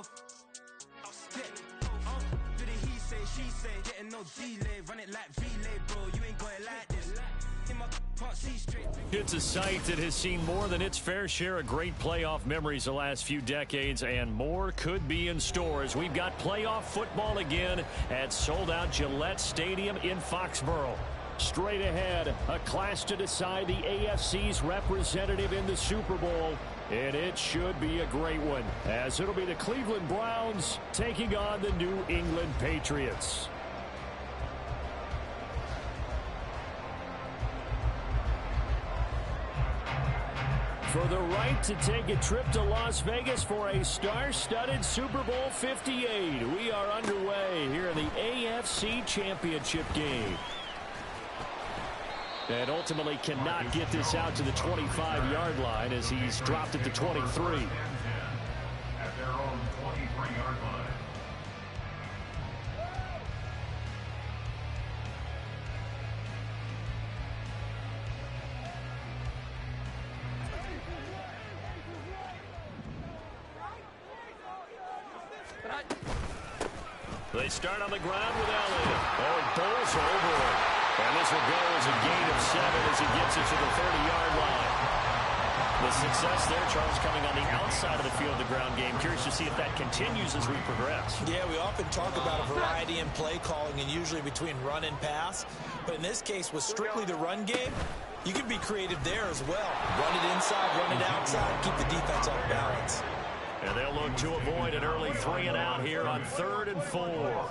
so do the he say, she say, getting no delay, run it like relay, bro, you ain't got it like this. It's a site that has seen more than its fair share of great playoff memories the last few decades, and more could be in store as we've got playoff football again at sold-out Gillette Stadium in Foxborough. Straight ahead, a clash to decide the AFC's representative in the Super Bowl, and it should be a great one, as it'll be the Cleveland Browns taking on the New England Patriots. For the right to take a trip to Las Vegas for a star-studded Super Bowl 58. We are underway here in the AFC Championship game. And ultimately cannot get this out to the 25-yard line as he's dropped it to 23. At their own 23-yard line. They start on the ground with Elliott. Oh, it bowls over it. And this will go as a gain of 7 as he gets it to the 30-yard line. The success there, Charles, coming on the outside of the field of the ground game. Curious to see if that continues as we progress. Yeah, we often talk about a variety in play calling and usually between run and pass. But in this case, with strictly the run game, you can be creative there as well. Run it inside, run it outside, keep the defense off balance. And they'll look to avoid an early 3-and-out here on 3rd and 4.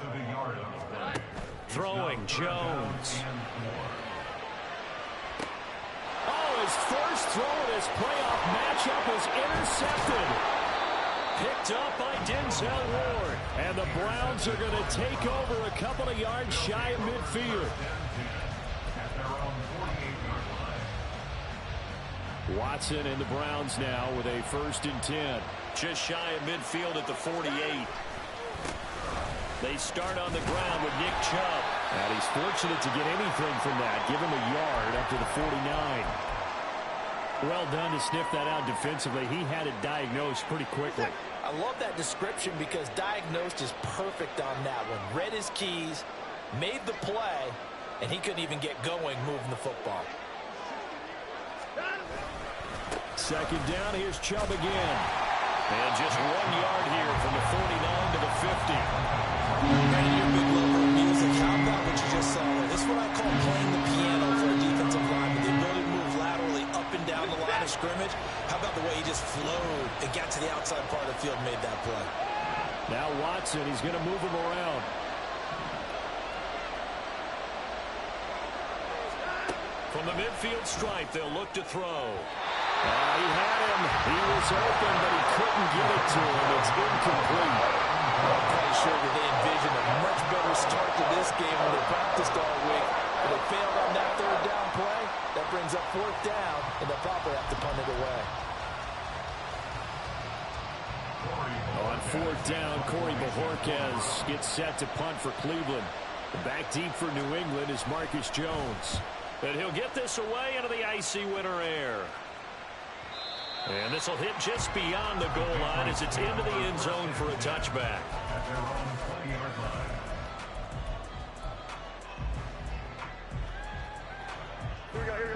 Throwing, Jones. Oh, his first throw in his playoff matchup was intercepted. Picked up by Denzel Ward. And the Browns are going to take over a couple of yards shy of midfield. Watson and the Browns now with a 1st and 10. Just shy of midfield at the 48. They start on the ground with Nick Chubb. And he's fortunate to get anything from that. Give him a yard up to the 49. Well done to sniff that out defensively. He had it diagnosed pretty quickly. I love that description because diagnosed is perfect on that one. Read his keys, made the play, and he couldn't even get going moving the football. 2nd down, here's Chubb again. And just 1 yard here from the 49 to the 50. Brandon, you're a big lover of music. How about what you just saw there? This is what I call playing the piano for a defensive lineman. The ability to move laterally up and down the line of scrimmage. How about the way he just flowed and got to the outside part of the field and made that play? Now Watson, he's going to move him around. From the midfield stripe, they'll look to throw. He had him. He was open, but he couldn't get it to him. It's incomplete. I'm quite sure that they envisioned a much better start to this game when they practiced all week. But they failed on that 3rd down play. That brings up 4th down, and they'll probably have to punt it away. On 4th down, Corey Bojorquez gets set to punt for Cleveland. Back deep for New England is Marcus Jones. And he'll get this away into the icy winter air. And this will hit just beyond the goal line as it's into the end zone for a touchback.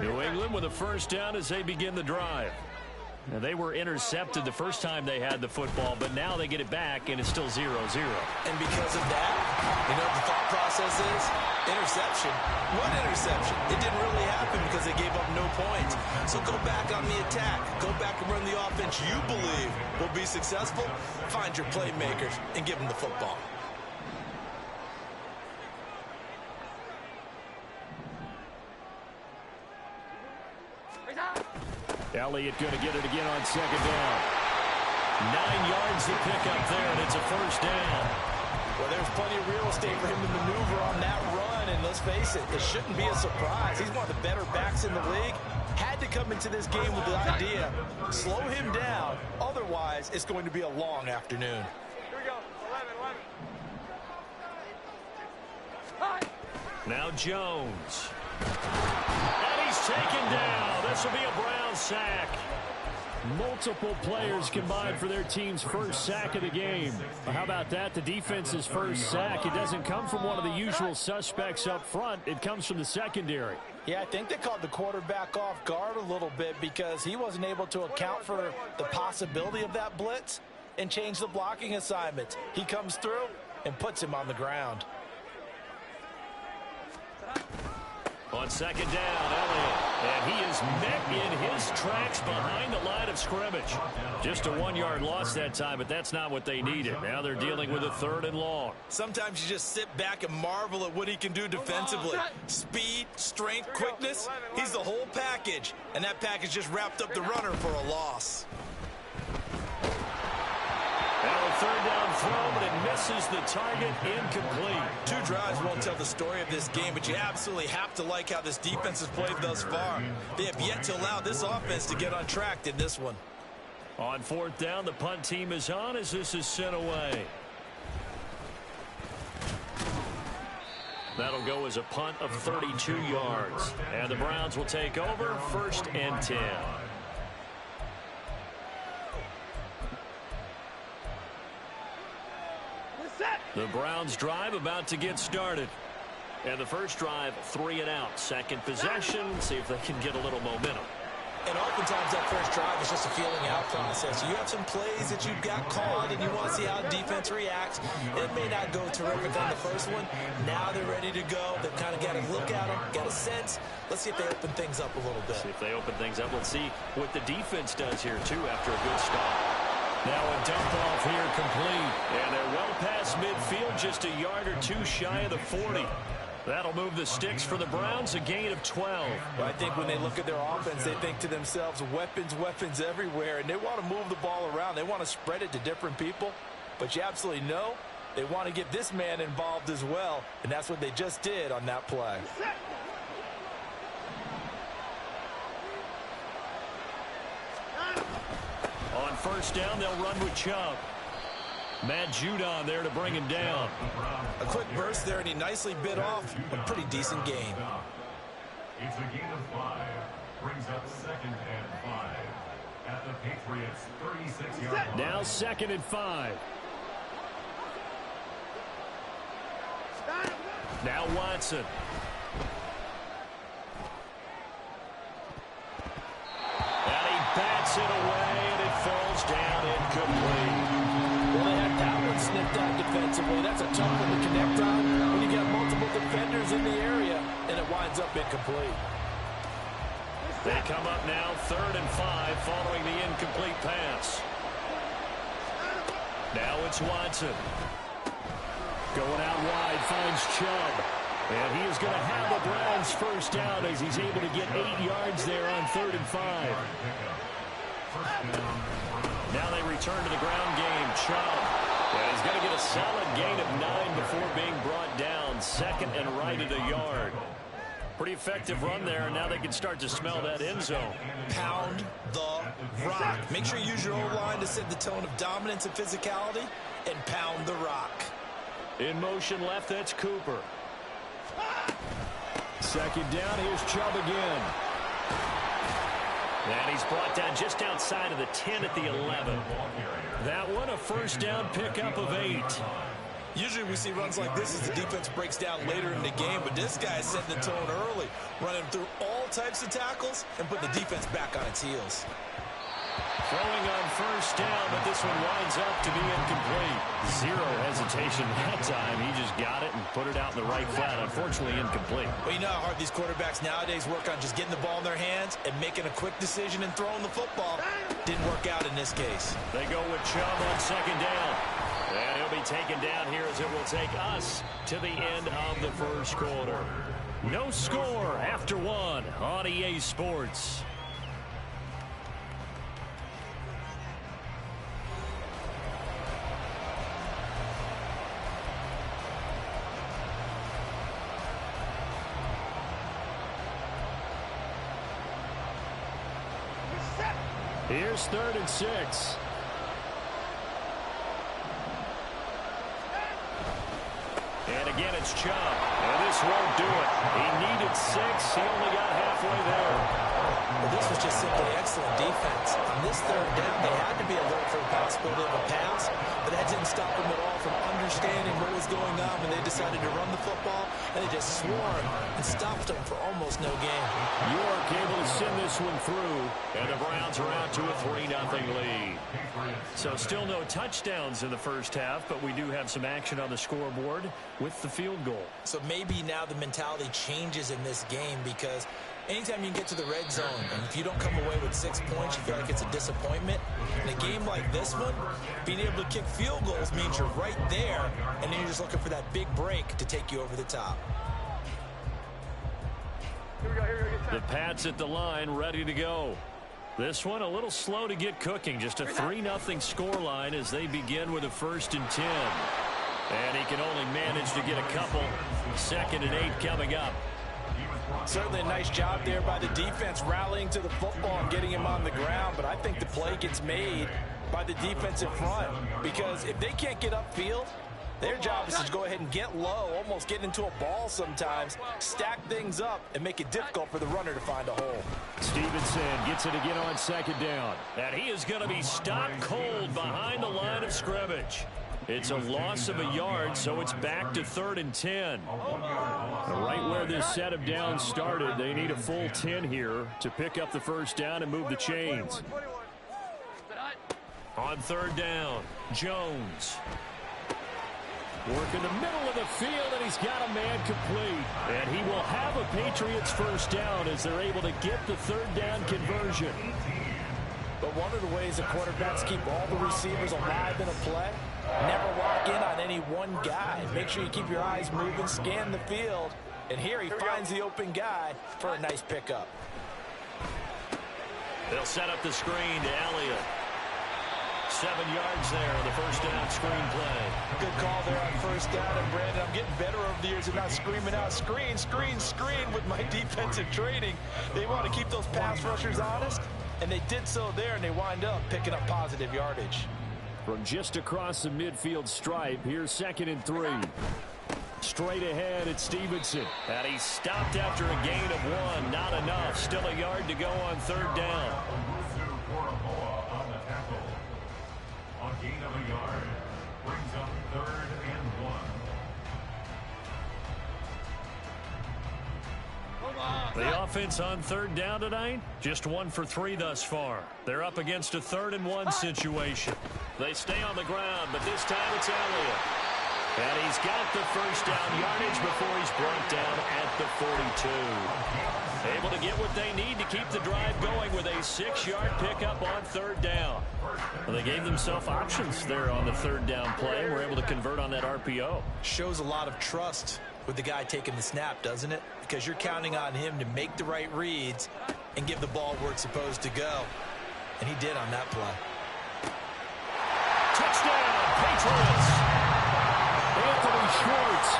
New England with a 1st down as they begin the drive. Now, they were intercepted the first time they had the football, but now they get it back, and it's still 0-0. And because of that, you know what the thought process is? Interception. What interception? It didn't really happen because they gave up no points. So go back on the attack. Go back and run the offense you believe will be successful. Find your playmakers and give them the football. Elliott going to get it again on 2nd down. 9 yards to pick up there, and it's a 1st down. Well, there's plenty of real estate for him to maneuver on that run, and let's face it, it shouldn't be a surprise. He's one of the better backs in the league. Had to come into this game with the idea, slow him down, otherwise it's going to be a long afternoon. Here we go, 11. Now Jones. And he's taken down. This will be a Brown sack. Multiple players combined for their team's first sack of the game. How about that? The defense's first sack. It doesn't come from one of the usual suspects up front. It comes from the secondary. Yeah, I think they caught the quarterback off guard a little bit because he wasn't able to account for the possibility of that blitz and change the blocking assignment. He comes through and puts him on the ground. On second down, Elliott. And he is met in his tracks behind the line of scrimmage. Just a 1-yard loss that time, but that's not what they needed. Now they're dealing with a 3rd and long. Sometimes you just sit back and marvel at what he can do defensively. Speed, strength, quickness. He's the whole package. And that package just wrapped up the runner for a loss. Now a 3rd down throw, but it misses the target, incomplete. 2 drives won't tell the story of this game, but you absolutely have to like how this defense has played thus far. They have yet to allow this offense to get on track in this one. On 4th down, the punt team is on as this is sent away. That'll go as a punt of 32 yards. And the Browns will take over 1st and 10. The Browns drive about to get started. And the first drive, 3 and out. Second possession, see if they can get a little momentum. And oftentimes that first drive is just a feeling out process. You have some plays that you've got called and you want to see how the defense reacts. It may not go terrific on the first one. Now they're ready to go. They've kind of got a look at them, got a sense. Let's see if they open things up a little bit. See if they open things up. Let's see what the defense does here, too, after a good start. Now a dump off here complete. And they're well past midfield, just a yard or 2 shy of the 40. That'll move the sticks for the Browns, a gain of 12. Well, I think when they look at their offense, they think to themselves, weapons, weapons everywhere. And they want to move the ball around. They want to spread it to different people. But you absolutely know they want to get this man involved as well. And that's what they just did on that play. On 1st down, they'll run with Chubb. Matt Judon there to bring him down. A quick burst there, and he nicely bit off a pretty decent gain. It's a gain of 5. Brings up 2nd and 5 at the Patriots' 36-yard line. Now 2nd and 5. Now Watson. And he bats it away, and it falls down incomplete. Well, they had that one snipped out defensively. That's a tough one to connect on when you get multiple defenders in the area, and it winds up incomplete. They come up now 3rd and 5 following the incomplete pass. Now it's Watson. Going out wide, finds Chubb. And he is going to have the Browns first down as he's able to get 8 yards there on 3rd and 5. Now they return to the ground game. Chubb. And he's going to get a solid gain of 9 before being brought down. 2nd and right at a yard. Pretty effective run there, and now they can start to smell that end zone. Pound the rock. Make sure you use your O-line to set the tone of dominance and physicality, and pound the rock. In motion left, that's Cooper. 2nd down, here's Chubb again. And he's brought down just outside of the 10 at the 11. That one, a 1st down pickup of 8. Usually we see runs like this as the defense breaks down later in the game, but this guy is setting the tone early, running through all types of tackles and putting the defense back on its heels. Throwing on 1st down, but this one winds up to be incomplete. Zero hesitation that time. He just got it and put it out in the right flat. Unfortunately, incomplete. Well, you know how hard these quarterbacks nowadays work on just getting the ball in their hands and making a quick decision and throwing the football. Didn't work out in this case. They go with Chubb on 2nd down. And he'll be taken down here as it will take us to the end of the first quarter. No score after 1 on EA Sports. Here's 3rd and 6. And again, it's Chubb. And this won't do it. He needed 6. He only got halfway there. But this was just simply excellent defense. On this third down, they had to be alert for the possibility of a pass, but that didn't stop them at all from understanding what was going on when they decided to run the football, and they just swarmed and stopped them for almost no gain. York able to send this one through, and the Browns are out to a 3-0 lead. So still no touchdowns in the first half, but we do have some action on the scoreboard with the field goal. So maybe now the mentality changes in this game, because anytime you can get to the red zone, and if you don't come away with 6 points, you feel like it's a disappointment. In a game like this one, being able to kick field goals means you're right there, and then you're just looking for that big break to take you over the top. The Pats at the line, ready to go. This one a little slow to get cooking. Just a 3-0 scoreline as they begin with a 1st and 10. And he can only manage to get a couple. 2nd and 8 coming up. Certainly a nice job there by the defense rallying to the football and getting him on the ground, but I think the play gets made by the defensive front, because if they can't get upfield, their job is to go ahead and get low, almost get into a ball sometimes, stack things up, and make it difficult for the runner to find a hole. Stevenson gets it again on 2nd down. And he is going to be stopped cold behind the line of scrimmage. It's a loss of a yard, so it's back to 3rd and 10. Right where this set of downs started, they need a full 10 here to pick up the 1st down and move the chains. On 3rd down, Jones. Work in the middle of the field, and he's got a man complete. And he will have a Patriots 1st down as they're able to get the 3rd down conversion. But one of the ways the quarterbacks keep all the receivers alive in a play, never lock in on any one guy. Make sure you keep your eyes moving, scan the field, and here he finds the open guy for a nice pickup. They'll set up the screen to Elliott. 7 yards there on the 1st down screen play. Good call there on 1st down, and Brandon, I'm getting better over the years of not screaming out screen, screen, screen with my defensive training. They want to keep those pass rushers honest, and they did so there, and they wind up picking up positive yardage. From just across the midfield stripe, here's 2nd and 3. Straight ahead, it's Stevenson. And he stopped after a gain of 1. Not enough. Still a yard to go on 3rd down. On gain of a yard, brings up 3rd and 1. The offense on 3rd down tonight, just 1 for 3 thus far. They're up against a 3rd and 1 situation. They stay on the ground, but this time it's Elliott. And he's got the 1st down yardage before he's brought down at the 42. Able to get what they need to keep the drive going with a 6-yard pickup on 3rd down. Well, they gave themselves options there on the 3rd down play. We're able to convert on that RPO. Shows a lot of trust with the guy taking the snap, doesn't it? Because you're counting on him to make the right reads and give the ball where it's supposed to go. And he did on that play. Touchdown, Patriots! Anthony Schwartz,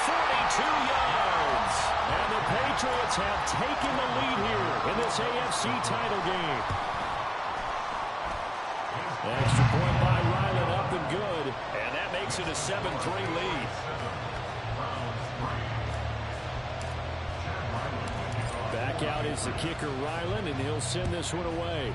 42 yards. And the Patriots have taken the lead here in this AFC title game. Extra point by Ryland, up and good. And that makes it a 7-3 lead. Back out is the kicker, Ryland, and he'll send this one away.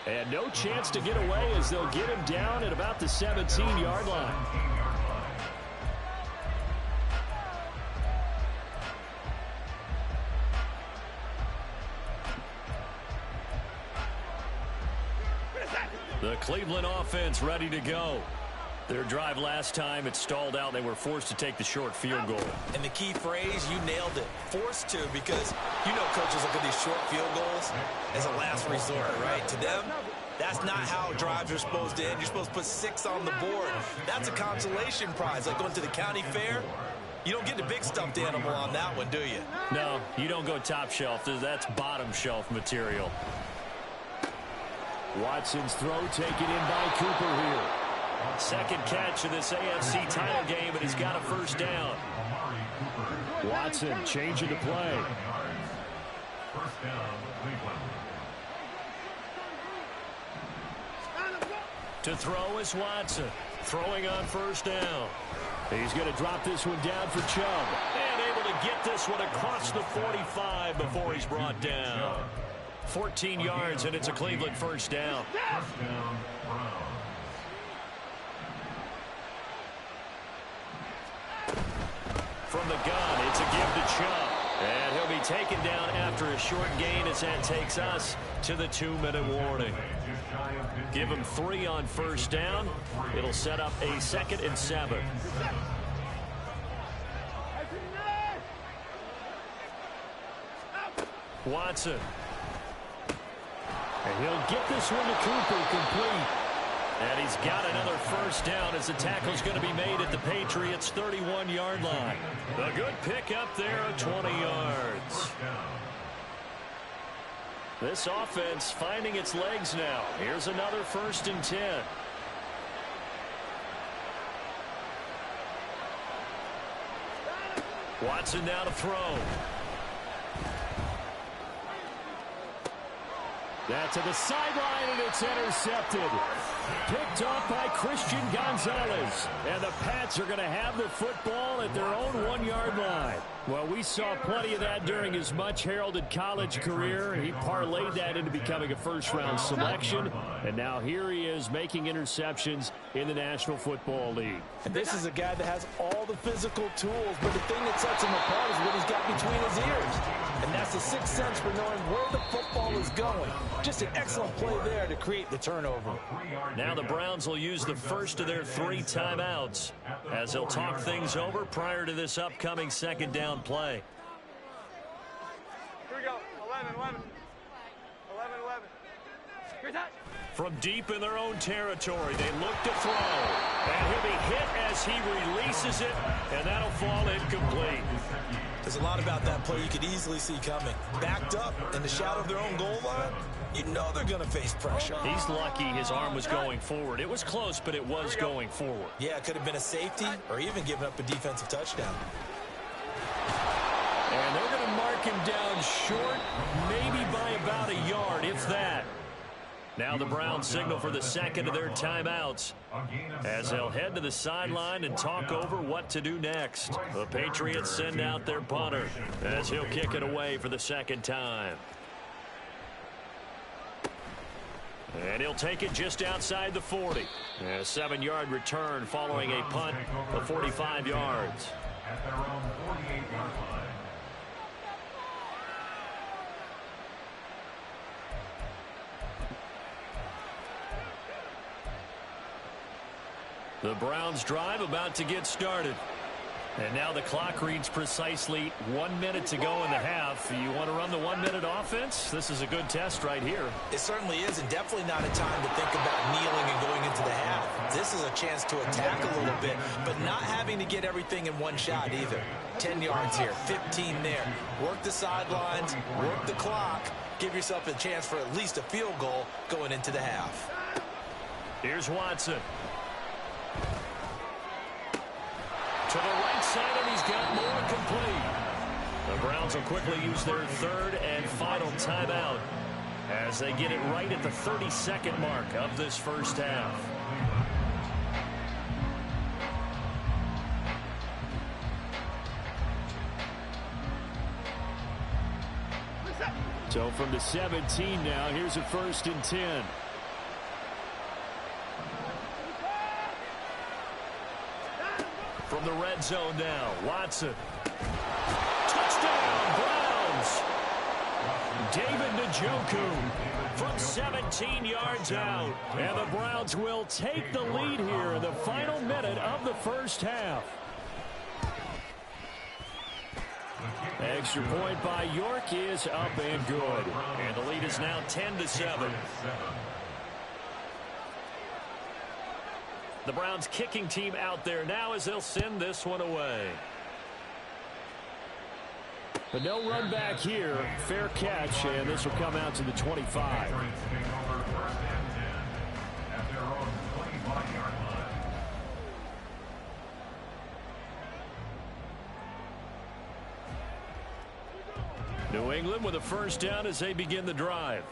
And no chance to get away as they'll get him down at about the 17-yard line. The Cleveland offense ready to go. Their drive last time, it stalled out. They were forced to take the short field goal. And the key phrase, you nailed it. Forced to, because you know coaches look at these short field goals as a last resort, right? To them, that's not how drives are supposed to end. You're supposed to put 6 on the board. That's a consolation prize, like going to the county fair. You don't get the big stuffed animal on that one, do you? No, you don't go top shelf. That's bottom shelf material. Watson's throw taken in by Cooper here. Second catch of this AFC title game, and he's got a 1st down. Watson changing the play. 1st down, Cleveland. To throw is Watson. Throwing on 1st down. He's going to drop this one down for Chubb. And able to get this one across the 45 before he's brought down. 14 yards, and it's a Cleveland first down. First down, Browns. From the gun, it's a give to Chubb. And he'll be taken down after a short gain as that takes us to the 2-minute warning. Give him 3 on first down. It'll set up a 2nd and 7. Watson. And he'll get this one to Cooper complete. And he's got another first down as the tackle's going to be made at the Patriots' 31-yard line. A good pickup there of 20 yards. This offense finding its legs now. Here's another 1st and 10. Watson now to throw. That's to the sideline, and it's intercepted. Picked off by Christian Gonzalez. And the Pats are going to have the football at their own 1-yard line. Well, we saw plenty of that during his much-heralded college career. He parlayed that into becoming a first-round selection. And now here he is making interceptions in the National Football League. And this is a guy that has all the physical tools, but the thing that sets him apart is what he's got between his ears. And that's the sixth sense for knowing where the football is going. Just an excellent play there to create the turnover. Now the Browns will use the first of their 3 timeouts as they'll talk things over prior to this upcoming 2nd down play. Here we go. 11, 11. 11, 11. Here's that. From deep in their own territory, they look to throw. And he'll be hit as he releases it, and that'll fall incomplete. There's a lot about that play you could easily see coming. Backed up in the shadow of their own goal line, you know they're going to face pressure. He's lucky his arm was going forward. It was close, but it was going forward. Yeah, it could have been a safety or even given up a defensive touchdown. And they're going to mark him down short, maybe by about a yard, if that. Now the Browns signal for the 2nd of their timeouts as they'll head to the sideline and talk over what to do next. The Patriots send out their punter as he'll kick it away for the 2nd time. And he'll take it just outside the 40. A 7-yard return following a punt of 45 yards. At their own 48-yard line. The Browns drive about to get started. And now the clock reads precisely 1 minute to go in the half. You want to run the 1-minute offense? This is a good test right here. It certainly is, and definitely not a time to think about kneeling and going into the half. This is a chance to attack a little bit, but not having to get everything in one shot either. 10 yards here, 15 there. Work the sidelines, work the clock. Give yourself a chance for at least a field goal going into the half. Here's Watson. To the right side, and he's got more complete. The Browns will quickly use their 3rd and final timeout as they get it right at the 32nd mark of this first half. So from the 17 now, here's a 1st and 10. From the red zone now, Watson. Touchdown, Browns! David Njoku from 17 yards out. And the Browns will take the lead here in the final minute of the first half. Extra point by York is up and good. And the lead is now 10-7. The Browns kicking team out there now as they'll send this one away. But no run back here. Fair catch, and this will come out to the 25. New England with a first down as they begin the drive.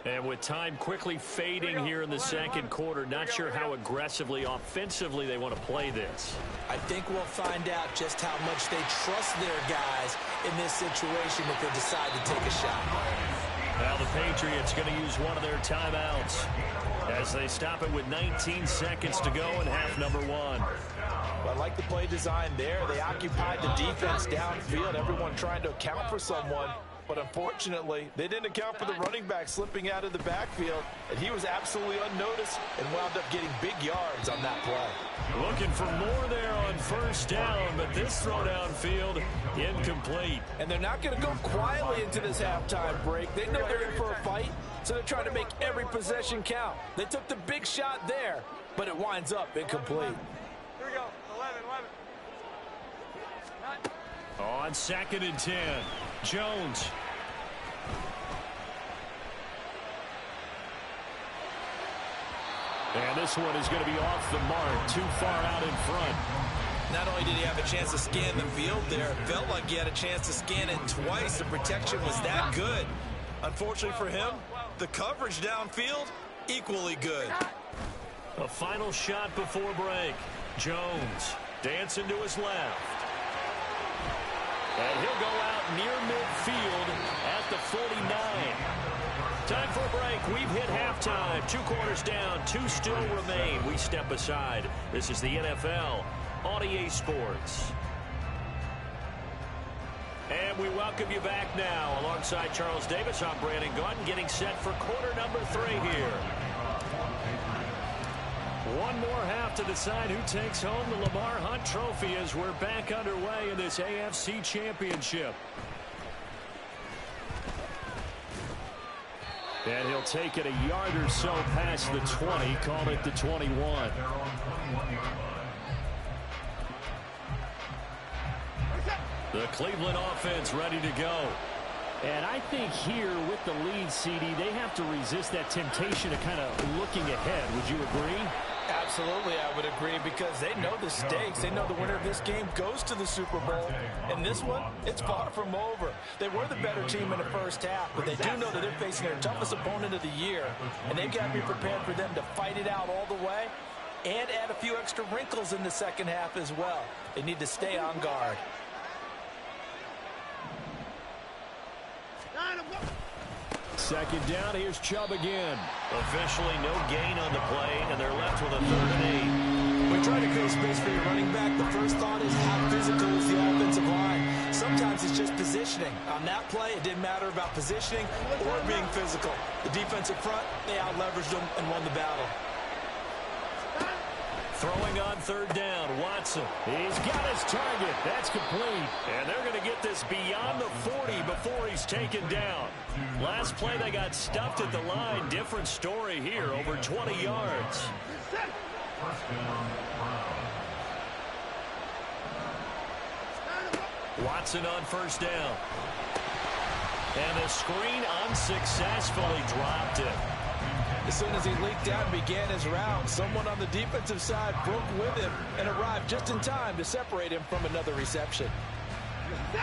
And with time quickly fading here in the second quarter, not sure how aggressively, offensively they want to play this. I think we'll find out just how much they trust their guys in this situation if they decide to take a shot. Now the Patriots going to use one of their timeouts as they stop it with 19 seconds to go in half number one. Well, I like the play design there. They occupied the defense downfield, everyone trying to account for someone. But unfortunately, they didn't account for the running back slipping out of the backfield, and he was absolutely unnoticed and wound up getting big yards on that play. Looking for more there on first down, but this throw downfield incomplete. And they're not going to go quietly into this halftime break. They know they're in for a fight, so they're trying to make every possession count. They took the big shot there, but it winds up incomplete. Here we go. 11. On 2nd and 10, Jones. And this one is going to be off the mark, too far out in front. Not only did he have a chance to scan the field there, it felt like he had a chance to scan it twice. The protection was that good. Unfortunately for him, the coverage downfield, equally good. A final shot before break. Jones dancing to his left. And he'll go out near midfield at the 49. Time for a break. We've hit halftime. 2 quarters down. 2 still remain. We step aside. This is the NFL on EA Sports. And we welcome you back now. Alongside Charles Davis, I'm Brandon Gaudin, getting set for quarter number 3 here. One more half to decide who takes home the Lamar Hunt Trophy as we're back underway in this AFC Championship. And he'll take it a yard or so past the 20, call it the 21. The Cleveland offense ready to go. And I think here with the lead, CD, they have to resist that temptation of kind of looking ahead. Would you agree? Absolutely, I would agree, because they know the stakes. They know the winner of this game goes to the Super Bowl. And this one, it's far from over. They were the better team in the first half, but they do know that they're facing their toughest opponent of the year. And they've got to be prepared for them to fight it out all the way and add a few extra wrinkles in the second half as well. They need to stay on guard. Second down, here's Chubb again. Officially no gain on the play, and they're left with a 3rd and 8. When trying to create space for your running back, the first thought is how physical is the offensive line. Sometimes it's just positioning. On that play, it didn't matter about positioning or being physical. The defensive front, they out-leveraged them and won the battle. Throwing on 3rd down, Watson. He's got his target. That's complete. And they're going to get this beyond the 40 before he's taken down. Last play, they got stuffed at the line. Different story here, over 20 yards. Watson on 1st down. And the screen unsuccessfully dropped it. As soon as he leaked out and began his route, someone on the defensive side broke with him and arrived just in time to separate him from another reception.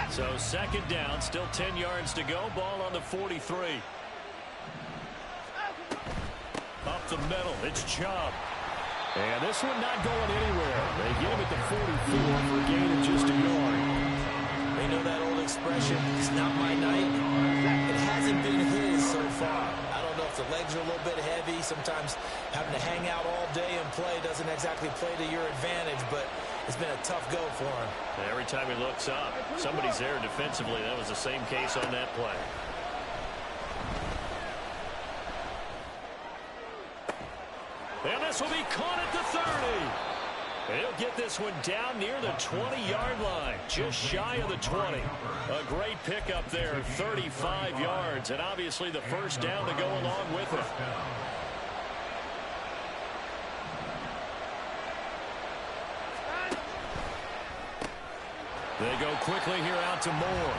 So 2nd down, still 10 yards to go. Ball on the 43. Up the middle, it's Chubb. And this one not going anywhere. They get him at the 44 for a gain of just a yard. They know that old expression, it's not my night. It hasn't been his so far. I don't know if the legs are a little bit heavy. Sometimes having to hang out all day and play doesn't exactly play to your advantage, but it's been a tough go for him. And every time he looks up, somebody's there defensively. That was the same case on that play. And this will be caught at the 30. He'll get this one down near the 20-yard line, just shy of the 20. A great pickup there, 35 yards, and obviously the first down to go along with it. They go quickly here out to Moore.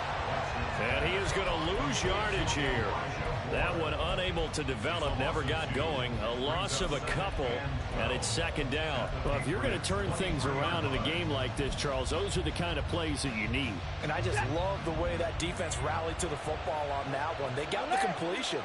And he is going to lose yardage here. That one unable to develop, never got going. A loss of a couple, and it's 2nd down. Well, if you're going to turn things around in a game like this, Charles, those are the kind of plays that you need. And I just love the way that defense rallied to the football on that one. They got the completion,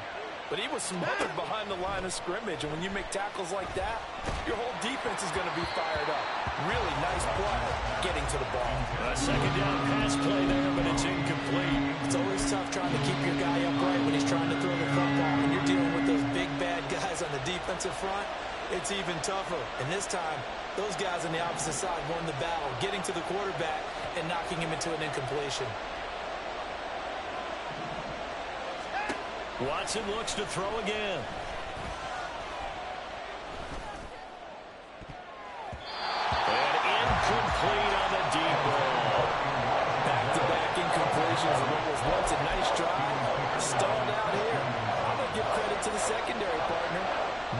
But he was smothered behind the line of scrimmage, and when you make tackles like that, your whole defense is going to be fired up. Really nice play getting to the ball. A second down pass play there, but it's incomplete. It's always tough trying to keep your guy upright when he's trying to throw the football. When you're dealing with those big, bad guys on the defensive front, it's even tougher. And this time, those guys on the opposite side won the battle, getting to the quarterback and knocking him into an incompletion. Watson looks to throw again. And incomplete on the deep ball. Back-to-back incompletions of what was once a nice drive. Stalled out here. I'm going to give credit to the secondary partner.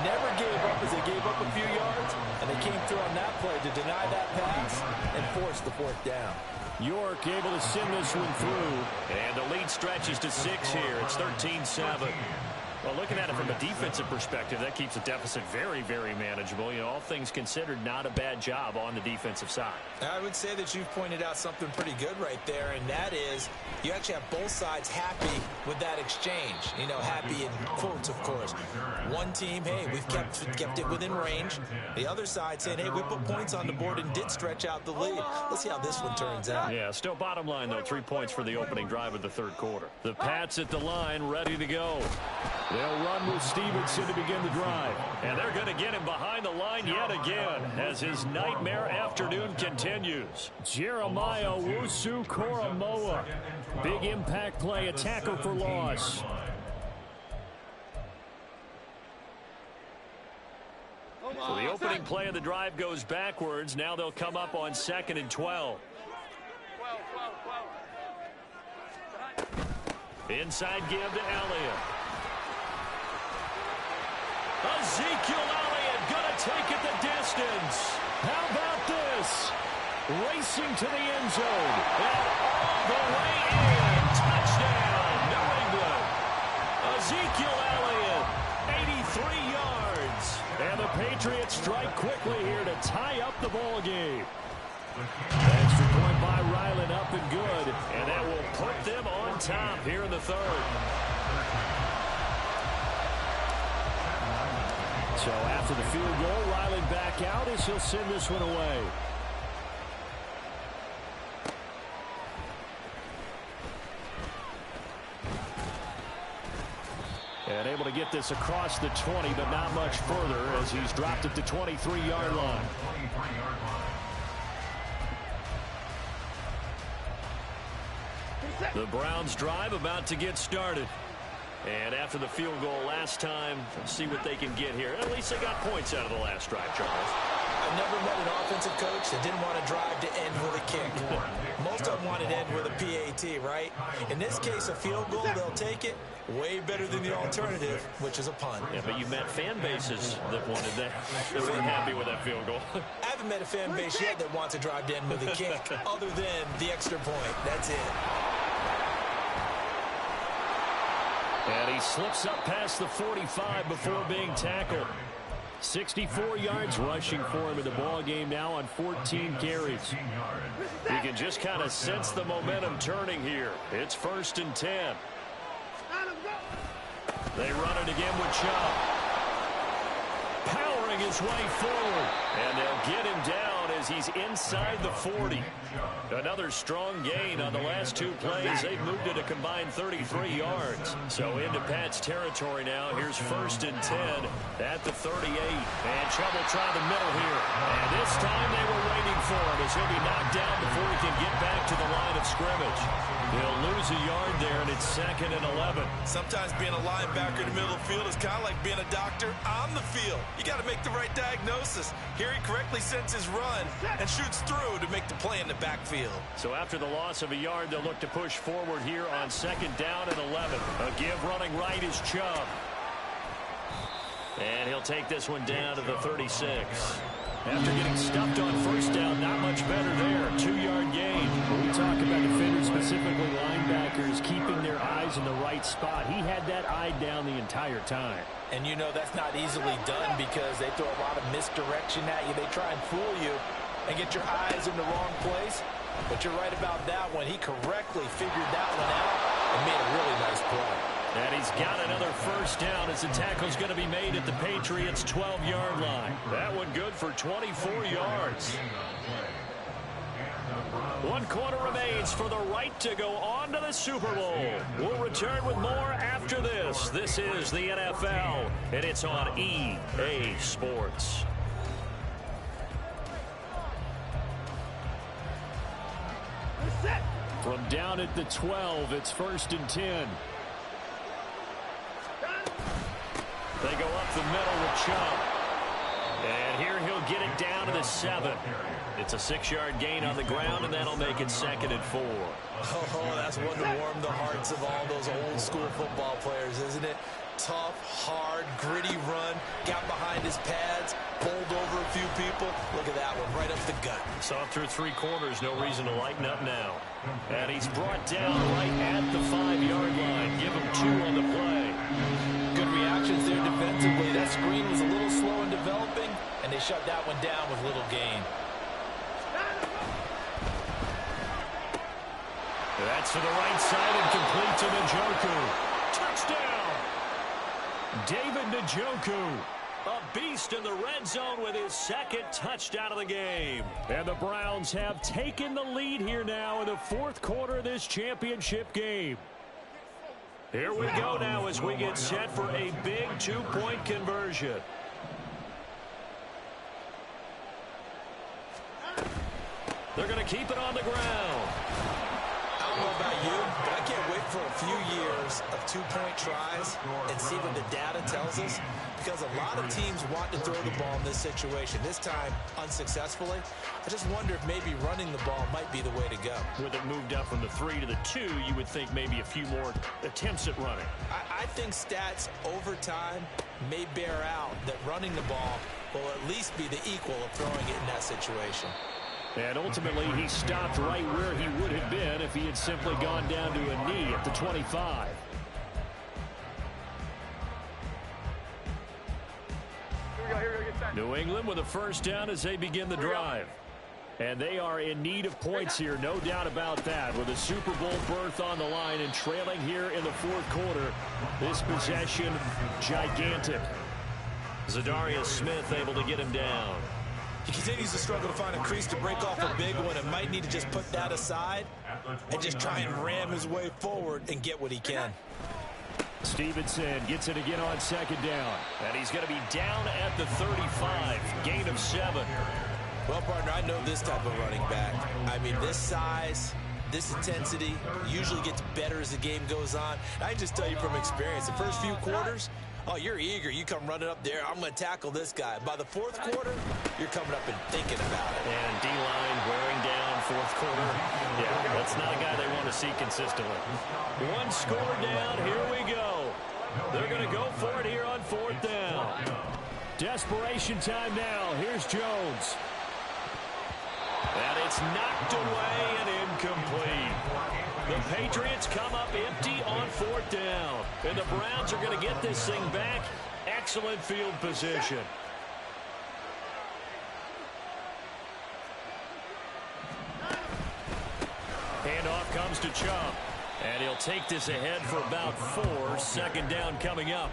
Never gave up as they gave up a few yards, and they came through on that play to deny that pass and force the fourth down. York able to send this one through. And the lead stretches to 6 here. It's 13-7. Well, looking at it from a defensive perspective, that keeps the deficit very, very manageable. You know, all things considered, not a bad job on the defensive side. I would say that you've pointed out something pretty good right there, and that is you actually have both sides happy with that exchange. You know, happy in quotes, of course. One team, hey, we've kept it within range. The other side saying, hey, we put points on the board and did stretch out the lead. Let's see how this one turns out. Yeah, still bottom line, though, 3 points for the opening drive of the third quarter. The Pats at the line, ready to go. They'll run with Stevenson to begin the drive. And they're going to get him behind the line yet again as his nightmare afternoon continues. Jeremiah Owusu-Koramoah. Big impact play, a tackle for loss. So the opening play of the drive goes backwards. Now they'll come up on 2nd and 12. Inside give to Elliott. Ezekiel Elliott gonna take it the distance. How about this? Racing to the end zone. And all the way in. Touchdown, New England. Ezekiel Elliott, 83 yards. And the Patriots strike quickly here to tie up the ball game. Extra point by Ryland, up and good. And that will put them on top here in the third. So after the field goal, Ryland back out as he'll send this one away. And able to get this across the 20, but not much further as he's dropped it to 23-yard line. The Browns drive about to get started. And after the field goal last time, see what they can get here. At least they got points out of the last drive, Charles. I've never met an offensive coach that didn't want to drive to end with a kick. Most of them wanted to end with a PAT, right? In this case, a field goal, they'll take it. Way better than the alternative, which is a punt. Yeah, but you met fan bases that wanted that. They weren't happy with that field goal. I haven't met a fan base yet that wants to drive to end with a kick, other than the extra point. That's it. And he slips up past the 45 before being tackled. 64 yards rushing for him in the ball game now on 14 carries. You can just kind of sense the momentum turning here. It's 1st and 10. They run it again with Chubb. Powering his way forward. And they'll get him down as he's inside the 40. Another strong gain on the last 2 plays. They've moved it a combined 33 yards. So into Pat's territory now. Here's 1st and 10 at the 38. And Chubb will try the middle here. And this time they were waiting for him as he'll be knocked down before he can get back to the line of scrimmage. He'll lose a yard there, and it's 2nd and 11. Sometimes being a linebacker in the middle of the field is kind of like being a doctor on the field. You got to make the right diagnosis. Here he correctly sends his run and shoots through to make the play in the backfield. So after the loss of a yard, they'll look to push forward here on 2nd down and 11. A give running right is Chubb. And he'll take this one down to the 36. After getting stuffed on 1st down, not much better there. 2-yard gain. When we talk about defenders, specifically linebackers, keeping their eyes in the right spot, he had that eye down the entire time. And you know that's not easily done because they throw a lot of misdirection at you. They try and fool you and get your eyes in the wrong place. But you're right about that one. He correctly figured that one out and made a really nice play. And he's got another first down as the tackle's going to be made at the Patriots' 12-yard line. That one good for 24 yards. 1 quarter remains for the right to go on to the Super Bowl. We'll return with more after this. This is the NFL, and it's on EA Sports. From down at the 12, it's 1st and 10. They go up the middle with Chubb. And here he'll get it down to the 7. It's a 6-yard gain on the ground, and that'll make it 2nd and 4. Oh, that's one to warm the hearts of all those old-school football players, isn't it? Tough, hard, gritty run, got behind his pads, bowled over a few people. Look at that one, right up the gut. Saw through 3 quarters, no reason to lighten up now. And he's brought down right at the 5-yard line. Give him 2 on the play. Good reactions there defensively. That screen was a little slow in developing, and they shut that one down with little gain. That's to the right side and complete to Njoku. Touchdown! David Njoku, a beast in the red zone with his 2nd touchdown of the game. And the Browns have taken the lead here now in the 4th quarter of this championship game. Here we go now as we get set for a big 2-point conversion. They're going to keep it on the ground. I don't know about you, but I can't wait for a few years of 2-point tries and see what the data tells us, because a lot of teams want to throw the ball in this situation, this time unsuccessfully. I just wonder if maybe running the ball might be the way to go. With it moved up from the 3 to the 2, you would think maybe a few more attempts at running. I think stats over time may bear out that running the ball will at least be the equal of throwing it in that situation. And ultimately, he stopped right where he would have been if he had simply gone down to a knee at the 25. New England with a first down as they begin the drive. And they are in need of points here, no doubt about that. With a Super Bowl berth on the line and trailing here in the 4th quarter, this possession gigantic. Zadarius Smith able to get him down. He continues to struggle to find a crease to break off a big one and might need to just put that aside and just try and ram his way forward and get what he can. Stevenson gets it again on 2nd down. And he's going to be down at the 35. Gain of 7. Well, partner, I know this type of running back. I mean, this size, this intensity usually gets better as the game goes on. I can just tell you from experience, the first few quarters, oh, you're eager. You come running up there. I'm going to tackle this guy. By the 4th quarter, you're coming up and thinking about it. And D-line wearing down 4th quarter. Yeah, that's not a guy they want to see consistently. 1 score down. Here we go. They're going to go for it here on 4th down. Desperation time now. Here's Jones. And it's knocked away and incomplete. The Patriots come up empty on 4th down. And the Browns are going to get this thing back. Excellent field position. Handoff comes to Chubb. And he'll take this ahead for about 4. 2nd down coming up.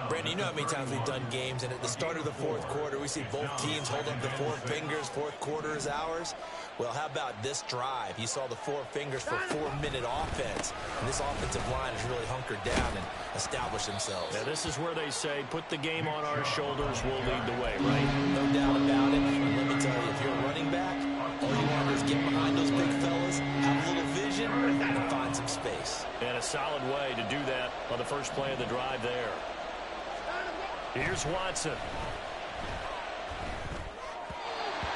Brandon, you know how many times we've done games, and at the start of the 4th quarter, we see both teams hold up the 4 fingers. 4th quarter is ours. Well, how about this drive? You saw the 4 fingers for 4-minute offense. And this offensive line has really hunkered down and established themselves. Yeah, this is where they say, put the game on our shoulders, we'll lead the way, right? No doubt about it. And let me tell you, if you're a running back, all you want to do is get behind those big fellas, have a little vision, and find some space. And a solid way to do that on the first play of the drive there. Here's Watson.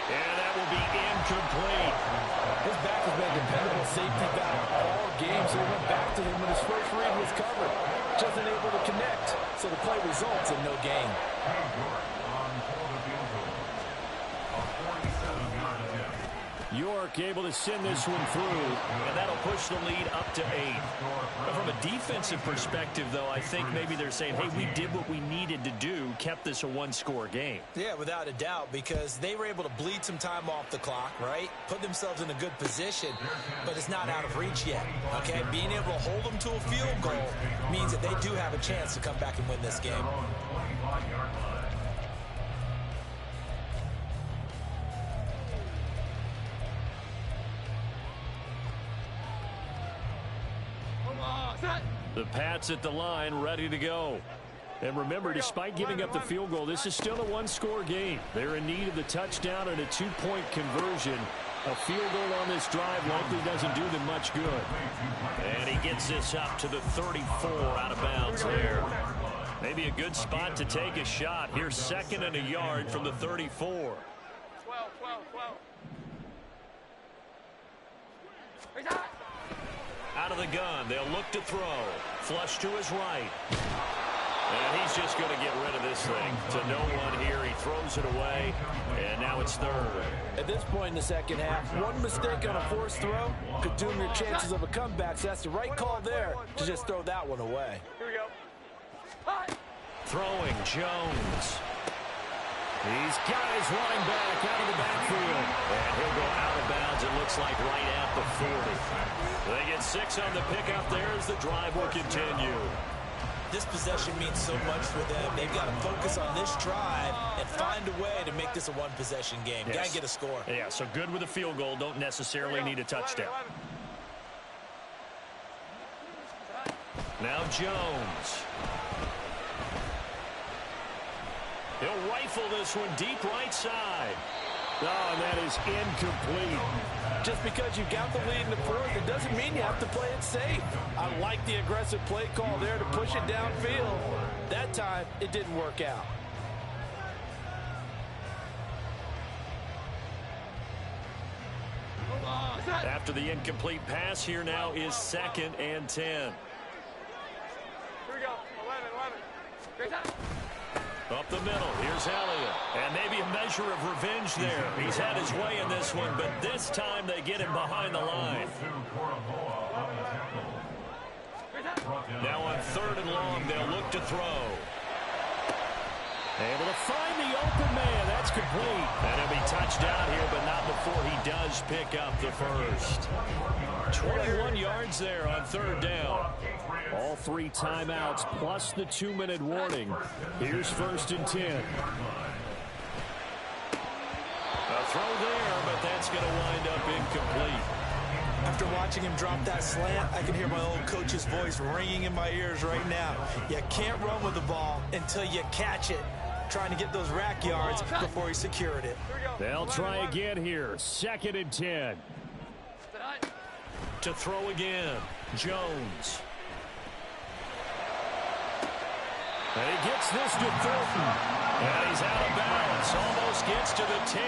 And that will be incomplete. His back has been a dependable safety valve all game, so he went back to him when his first read was covered. Just unable to connect, so the play results in no gain. York able to send this one through, and that'll push the lead up to 8. But from a defensive perspective, though, I think maybe they're saying, hey, we did what we needed to do, kept this a one-score game. Yeah, without a doubt, because they were able to bleed some time off the clock, right? Put themselves in a good position, but it's not out of reach yet, okay? Being able to hold them to a field goal means that they do have a chance to come back and win this game. The Pats at the line, ready to go. And remember, despite giving up the field goal, this is still a one-score game. They're in need of the touchdown and a two-point conversion. A field goal on this drive likely doesn't do them much good. And he gets this up to the 34 out of bounds there. Maybe a good spot to take a shot. Here's 2nd and a yard from the 34. 12. Out of the gun, they'll look to throw. Flush to his right. And he's just going to get rid of this thing. To no one here, he throws it away, and now it's 3rd. At this point in the second half, one mistake on a forced throw could doom your chances of a comeback, so that's the right call there to just throw that one away. Here we go. Throwing, Jones. He's got his running back out of the backfield. And he'll go out of bounds, it looks like right at the 40. They get 6 on the pickup there as the drive will continue. This possession means so much for them. They've got to focus on this drive and find a way to make this a one-possession game. Yes. Got to get a score. Yeah, so good with a field goal. Don't necessarily need a touchdown. Now Jones. He'll rifle this one deep right side. Oh, and that is incomplete. Just because you got the lead in the 4th, it doesn't mean you have to play it safe. I like the aggressive play call there to push it downfield. That time, it didn't work out. After the incomplete pass, here now is 2nd and 10. Here we go. 11. Up the middle, here's Elliott. And maybe a measure of revenge there. He's had his way in this one, but this time they get him behind the line. Now on 3rd and long, they'll look to throw. Able to find the open man. That's complete. And he'll be touchdown here, but not before he does pick up the first. 21 yards there on 3rd down. All 3 timeouts plus the 2-minute warning. Here's 1st and 10. A throw there, but that's going to wind up incomplete. After watching him drop that slant, I can hear my old coach's voice ringing in my ears right now. You can't run with the ball until you catch it. Trying to get those rack yards before he secured it. They'll try again here. 2nd and 10. To throw again. Jones. And he gets this to Thornton. And he's out of bounds. Almost gets to the 10.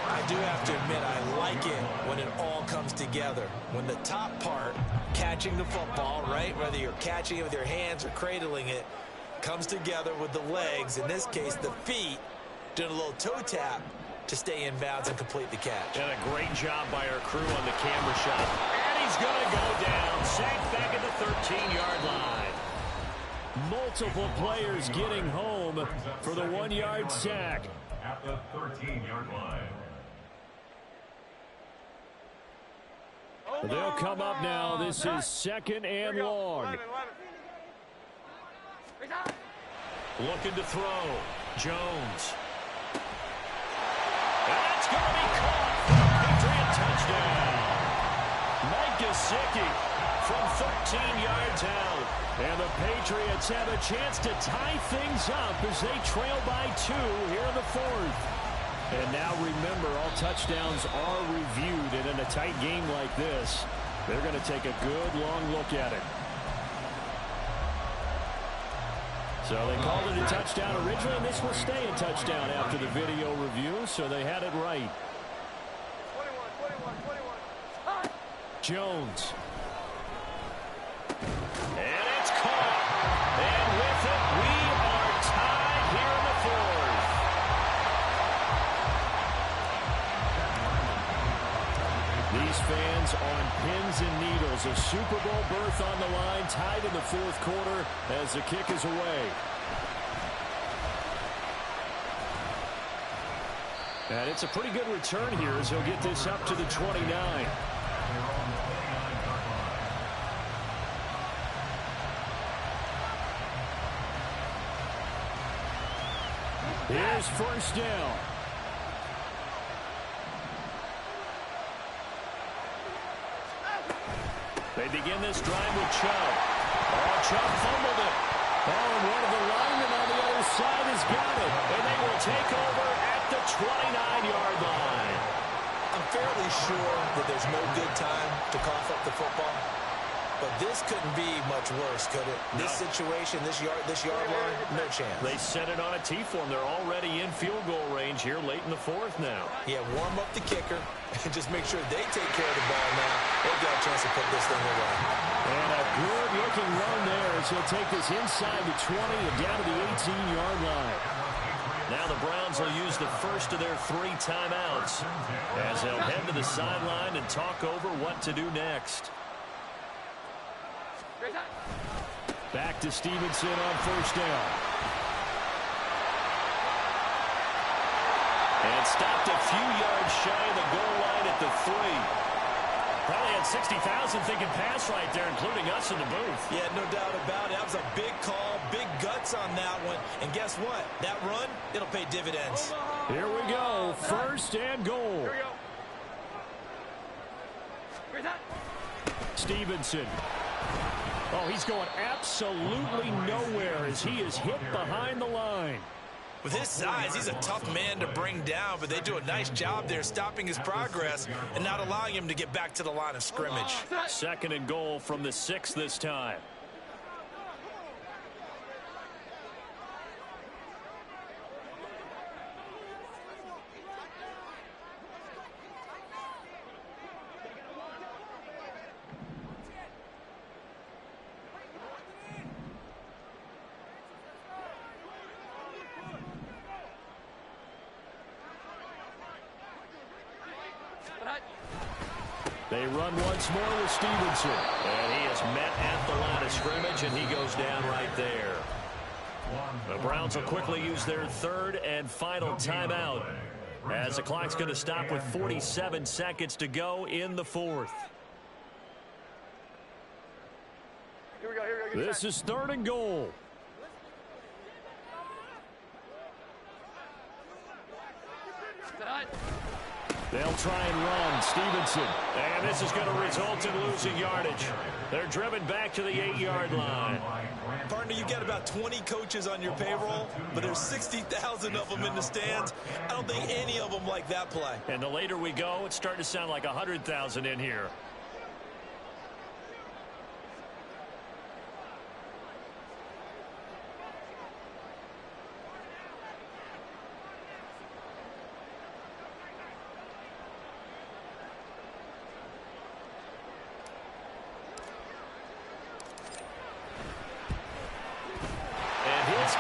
I do have to admit, I like it when it all comes together. When the top part, catching the football, right, whether you're catching it with your hands or cradling it, comes together with the legs, in this case the feet, doing a little toe tap to stay in bounds and complete the catch. And a great job by our crew on the camera shot. And he's going to go down. Sacked back at the 13-yard line. Multiple players getting home for the 1-yard sack. At the 13-yard line. They'll come up now. This is 2nd and long. Looking to throw. Jones. That's going to be caught. Patriot touchdown. Mike Gesicki from 13 yards out. And the Patriots have a chance to tie things up as they trail by 2 here in the 4th. And now remember, all touchdowns are reviewed. And in a tight game like this, they're going to take a good long look at it. So they called it a touchdown originally, and this will stay a touchdown after the video review, so they had it right. 21. Jones. And it's caught. And with it, we are tied here in the 4th. fans on pins and needles. A Super Bowl berth on the line, tied in the fourth quarter as the kick is away. And it's a pretty good return here as he'll get this up to the 29. Here's first down. They begin this drive with Chubb. Oh, Chubb fumbled it. Oh, and one of the linemen on the other side has got it. And they will take over at the 29-yard line. I'm fairly sure that there's no good time to cough up the football. But this couldn't be much worse, could it? No. This situation, this yard line, no chance. They set it on a T-form. They're already in field goal range here late in the fourth now. Yeah, warm up the kicker and just make sure they take care of the ball now. They've got a chance to put this thing away. And a good-looking run there as he'll take this inside the 20 and down to the 18-yard line. Now the Browns will use the first of their 3 timeouts as they'll head to the sideline and talk over what to do next. Back to Stevenson on first down. And stopped a few yards shy of the goal line at the 3. Probably had 60,000 thinking pass right there, including us in the booth. Yeah, no doubt about it. That was a big call, big guts on that one. And guess what? That run, it'll pay dividends. Here we go. First and goal. Here we go. Stevenson. Oh, he's going absolutely nowhere as he is hit behind the line. With his size, he's a tough man to bring down, but they do a nice job there stopping his progress and not allowing him to get back to the line of scrimmage. Second and goal from the 6 this time. They run once more with Stevenson. And he is met at the line of scrimmage, and he goes down right there. The Browns will quickly use their 3rd and final timeout as the clock's going to stop with 47 seconds to go in the 4th. Here we go. This is 3rd and goal. They'll try and run. Stevenson. And this is going to result in losing yardage. They're driven back to the 8-yard line. Partner, you got about 20 coaches on your payroll, but there's 60,000 of them in the stands. I don't think any of them like that play. And the later we go, it's starting to sound like 100,000 in here.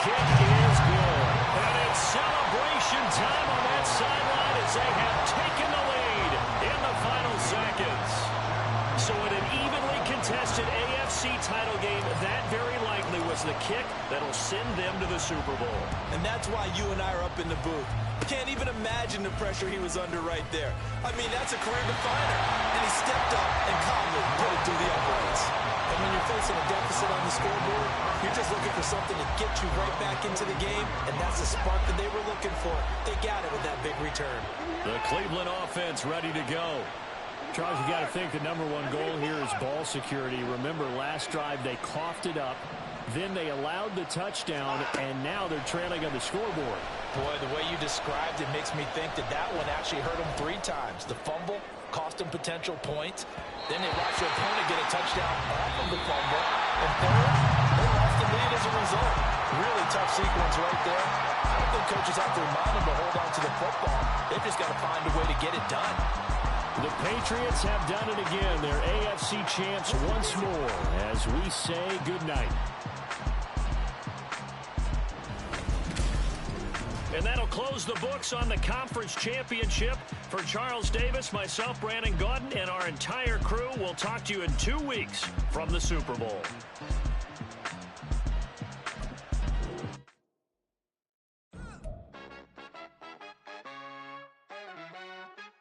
Kick is good. And it's celebration time on that sideline as they have taken the lead in the final seconds. So in an evenly contested AFC title game, that very likely was the kick that'll send them to the Super Bowl. And that's why you and I are up in the booth. Can't even imagine the pressure he was under right there. I mean, that's a career definer. And he stepped up and calmly put it through the uprights. And when you're facing a deficit on the scoreboard, you're just looking for something to get you right back into the game, and that's the spark that they were looking for. They got it with that big return. The Cleveland offense ready to go. Charles, you got to think the #1 goal here is ball security. Remember, last drive they coughed it up, then they allowed the touchdown, and now they're trailing on the scoreboard. Boy, the way you described it makes me think that that one actually hurt them 3 times. The fumble cost them potential points. Then they watched their opponent get a touchdown off of the fumble. And third, they lost the lead as a result. Really tough sequence right there. I don't think coaches have to remind them to hold on to the football. They've just got to find a way to get it done. The Patriots have done it again. They're AFC champs once more as we say goodnight. And that'll close the books on the conference championship. For Charles Davis, myself, Brandon Gaudin, and our entire crew, we'll talk to you in 2 weeks from the Super Bowl.